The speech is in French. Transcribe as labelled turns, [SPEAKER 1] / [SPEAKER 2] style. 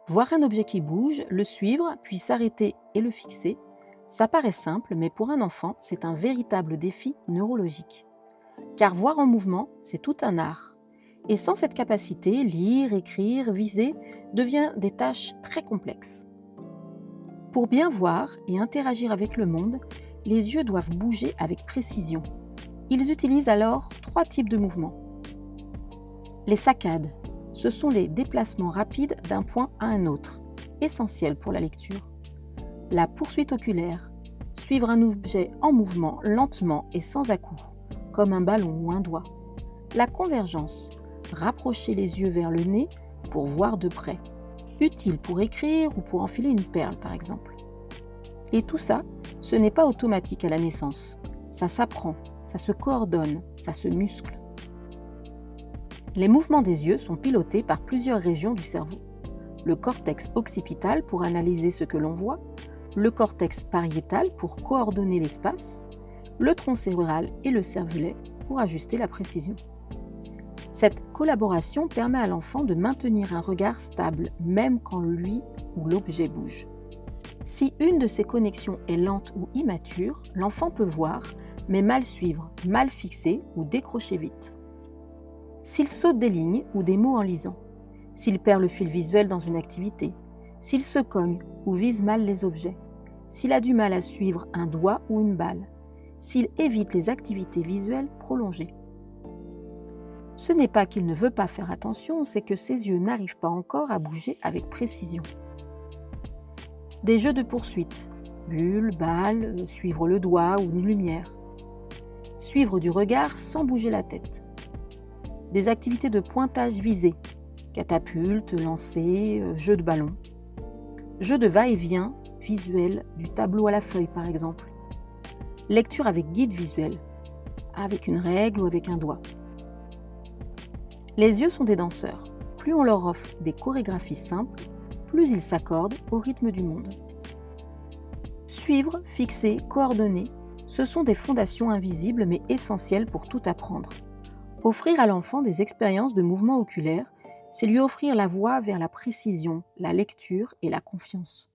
[SPEAKER 1] Voir un objet qui bouge, le suivre, puis s'arrêter et le fixer, ça paraît simple, mais pour un enfant, c'est un véritable défi neurologique. Car voir en mouvement, c'est tout un art. Et sans cette capacité, lire, écrire, viser devient des tâches très complexes. Pour bien voir et interagir avec le monde, les yeux doivent bouger avec précision. Ils utilisent alors 3 types de mouvements. Les saccades, ce sont les déplacements rapides d'un point à un autre, essentiels pour la lecture. La poursuite oculaire, suivre un objet en mouvement lentement et sans à-coups, comme un ballon ou un doigt. La convergence, rapprocher les yeux vers le nez pour voir de près, utile pour écrire ou pour enfiler une perle par exemple. Et tout ça, ce n'est pas automatique à la naissance. Ça s'apprend, ça se coordonne, ça se muscle. Les mouvements des yeux sont pilotés par plusieurs régions du cerveau. Le cortex occipital pour analyser ce que l'on voit, le cortex pariétal pour coordonner l'espace, le tronc cérébral et le cervelet pour ajuster la précision. Cette collaboration permet à l'enfant de maintenir un regard stable, même quand lui ou l'objet bouge. Si une de ces connexions est lente ou immature, l'enfant peut voir, mais mal suivre, mal fixer ou décrocher vite. S'il saute des lignes ou des mots en lisant, s'il perd le fil visuel dans une activité, s'il se cogne ou vise mal les objets, s'il a du mal à suivre un doigt ou une balle, s'il évite les activités visuelles prolongées. Ce n'est pas qu'il ne veut pas faire attention, c'est que ses yeux n'arrivent pas encore à bouger avec précision. Des jeux de poursuite, bulles, balles, suivre le doigt ou une lumière. Suivre du regard sans bouger la tête. Des activités de pointage visé, catapulte, lancer, jeu de ballon. Jeu de va-et-vient visuel du tableau à la feuille par exemple. Lecture avec guide visuel, avec une règle ou avec un doigt. Les yeux sont des danseurs. Plus on leur offre des chorégraphies simples, plus ils s'accordent au rythme du monde. Suivre, fixer, coordonner, ce sont des fondations invisibles mais essentielles pour tout apprendre. Offrir à l'enfant des expériences de mouvement oculaire, c'est lui offrir la voie vers la précision, la lecture et la confiance.